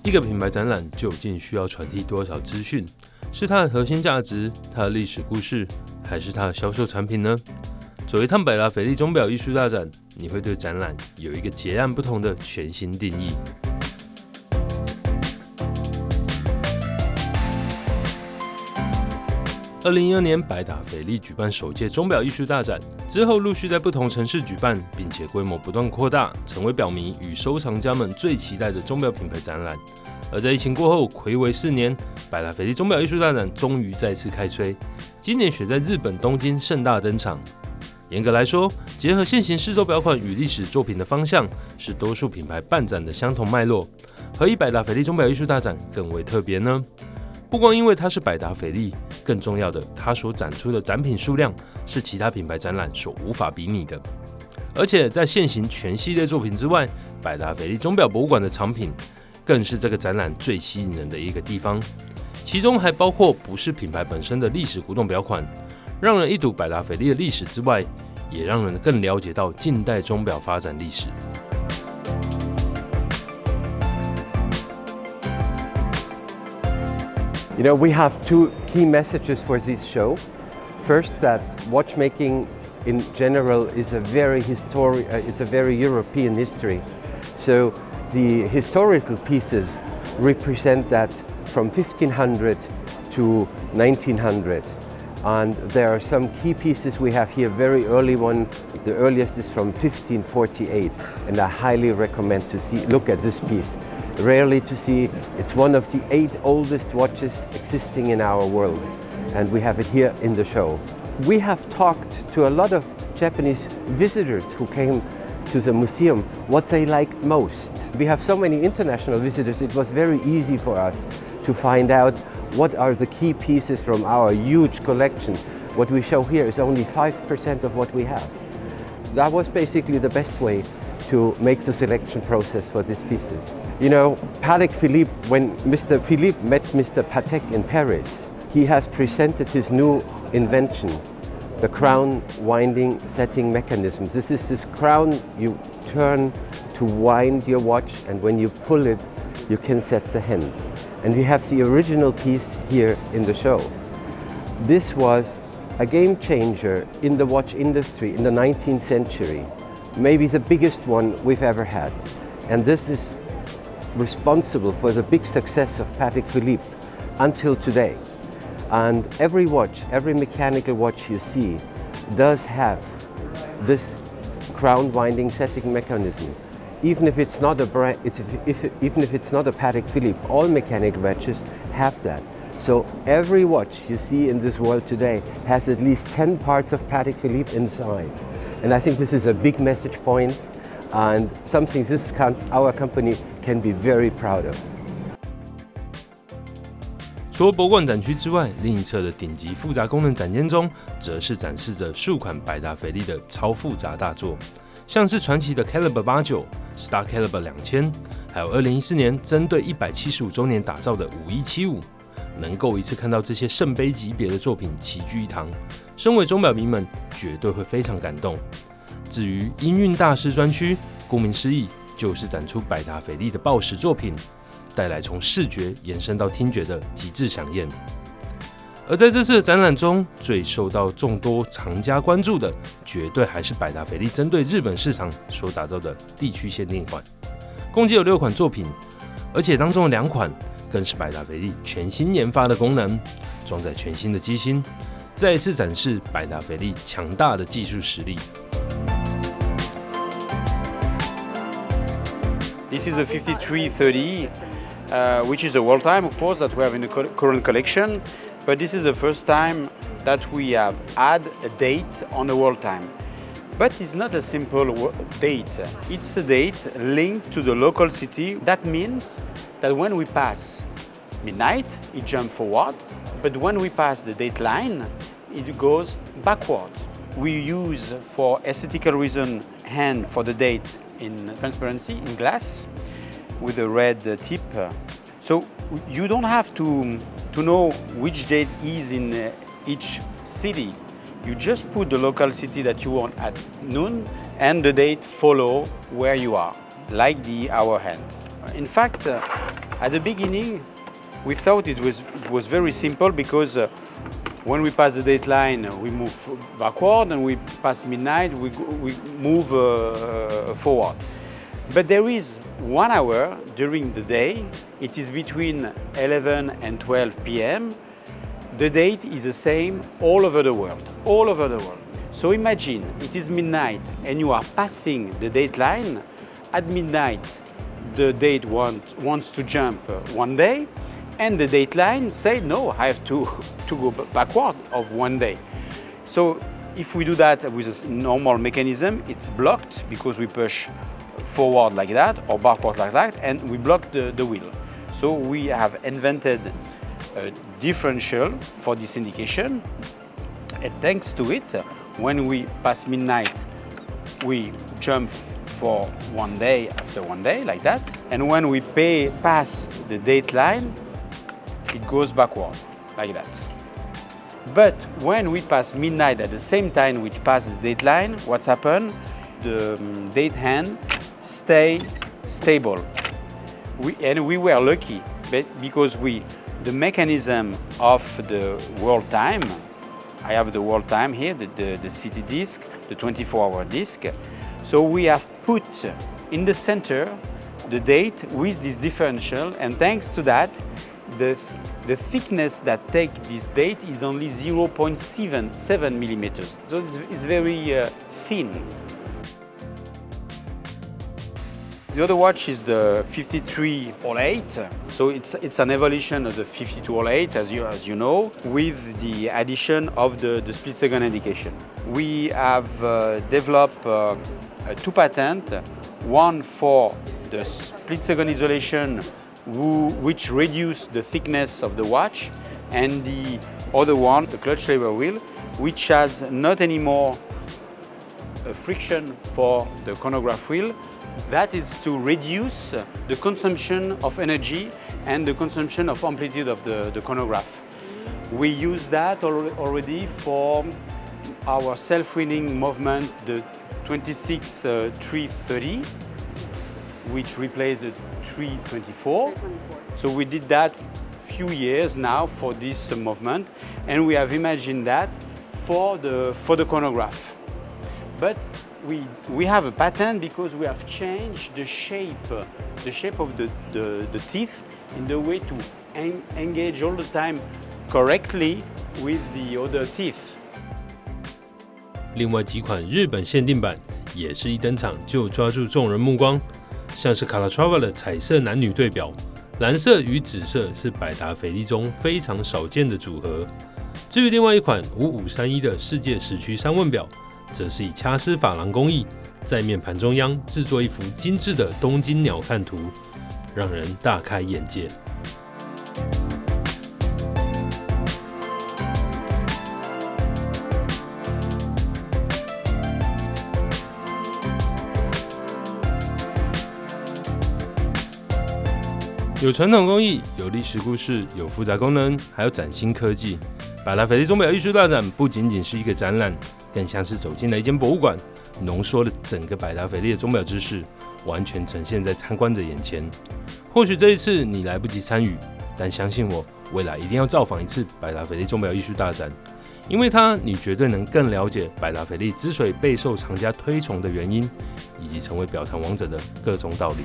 一个品牌展览究竟需要传递多少资讯？是它的核心价值、它的历史故事，还是它的销售产品呢？走一趟百达翡丽钟表艺术大展，你会对展览有一个截然不同的全新定义。2012年，百达翡丽举办首届钟表艺术大展，之后陆续在不同城市举办，并且规模不断扩大，成为表迷与收藏家们最期待的钟表品牌展览。而在疫情过后，睽违4年，百达翡丽钟表艺术大展终于再次开催，今年选在日本东京盛大登场。严格来说，结合现行市周表款与历史作品的方向，是多数品牌办展的相同脉络，何以百达翡丽钟表艺术大展更为特别呢？不光因为它是百达翡丽，更重要的，它所展出的展品数量是其他品牌展览所无法比拟的。而且在现行全系列作品之外，百达翡丽钟表博物馆的藏品更是这个展览最吸引人的一个地方。其中还包括不是品牌本身的历史古董表款，让人一睹百达翡丽的历史之外，也让人更了解到近代钟表发展历史。You know, we have two key messages for this show. First, that watchmaking in general is a very it's a very European history. So the historical pieces represent that from 1500 to 1900. And there are some key pieces we have here, very early one. The earliest is from 1548, and I highly recommend to look at this piece. Rarely to see, it's one of the 8 oldest watches existing in our world, and we have it here in the show. We have talked to a lot of Japanese visitors who came to the museum what they liked most. We have so many international visitors, it was very easy for us to find out what are the key pieces from our huge collection. What we show here is only 5% of what we have. That was basically the best way to make the selection process for these pieces. You know, PATEK Philippe, when Mr. Philippe met Mr. PATEK in Paris, he has presented his new invention, the crown winding setting mechanism. This is this crown you turn to wind your watch, and when you pull it, you can set the hands. And we have the original piece here in the show. This was a game changer in the watch industry in the 19th century, maybe the biggest one we've ever had. And this is responsible for the big success of PATEK Philippe until today. And every watch, every mechanical watch you see does have this crown winding setting mechanism. Even if it's not a brand, even if it's not a PATEK Philippe, all mechanical watches have that. So every watch you see in this world today has at least 10 parts of PATEK Philippe inside. And I think this is a big message point and something our company can be very proud of. 除了博物馆展区之外，另一侧的顶级复杂功能展间中，则是展示着数款百达翡丽的超复杂大作，像是传奇的 PHILIPPE 89、Star PHILIPPE 2000，还有2014年针对175周年打造的5175。能够一次看到这些圣杯级别的作品齐聚一堂，身为钟表迷们绝对会非常感动。至于音韵大师专区，顾名思义，就是展出百达翡丽的报时作品，带来从视觉延伸到听觉的极致飨宴。而在这次的展览中，最受到众多藏家关注的，绝对还是百达翡丽针对日本市场所打造的地区限定款，共计有6款作品，而且当中的2款更是百达翡丽全新研发的功能，装载全新的机芯，再一次展示百达翡丽强大的技术实力。This is a 5330, which is a world time, of course, that we have in the current collection. But this is the first time that we have had a date on the world time. But it's not a simple date. It's a date linked to the local city. That means that when we pass midnight, it jumps forward. But when we pass the date line, it goes backward. We use, for aesthetical reason, hand for the date in transparency, in glass, with a red tip. So you don't have to know which date is in each city. You just put the local city that you want at noon, and the date follow where you are, like the hour hand. In fact, At the beginning, we thought it was very simple because when we pass the date line, we move backward, and we pass midnight, we move forward. But there is 1 hour during the day. It is between 11 and 12 p.m. The date is the same all over the world, all over the world. So imagine it is midnight and you are passing the date line. At midnight, the date wants to jump 1 day, and the date line say, no, I have to go backward of 1 day. So if we do that with a normal mechanism, it's blocked because we push forward like that or backward like that, and we block the wheel. So we have invented a differential for this indication, and thanks to it, when we pass midnight, we jump for 1 day after 1 day like that, and when we pass the date line, it goes backward like that. But when we pass midnight at the same time we pass the date line, what's happened? The date hand stay stable. We were lucky because the mechanism of the world time, I have the world time here, the city disk, the 24-hour disk. So we have put in the center the date with this differential, and thanks to that, the thickness that take this date is only 0.7 millimeters. So it's very thin. The other watch is the 5308. So it's an evolution of the 5208, as you know, with the addition of the split second indication. We have developed 2 patents, one for the split second isolation, which reduce the thickness of the watch, and the other one, the clutch lever wheel, which has not anymore a friction for the chronograph wheel. That is to reduce the consumption of energy and the consumption of amplitude of the chronograph. We use that already for our self-winning movement, the 26-330, which replaced the 324. So we did that few years now for this movement, and we have imagined that for the chronograph. But we have a patent because we have changed the shape of the teeth in the way to engage all the time correctly with the other teeth. 另外几款日本限定版也是一登场就抓住众人目光，像是 Calatrava 的彩色男女对表，蓝色与紫色是百达翡丽中非常少见的组合。至于另外一款5531的世界时区3问表，则是以掐丝珐琅工艺在面盘中央制作一幅精致的东京鸟瞰图，让人大开眼界。有传统工艺，有历史故事，有复杂功能，还有崭新科技。百达翡丽钟表艺术大展不仅仅是一个展览，更像是走进了一间博物馆，浓缩了整个百达翡丽的钟表知识，完全呈现在参观者眼前。或许这一次你来不及参与，但相信我，未来一定要造访一次百达翡丽钟表艺术大展，因为它你绝对能更了解百达翡丽之所以备受藏家推崇的原因，以及成为表坛王者的各种道理。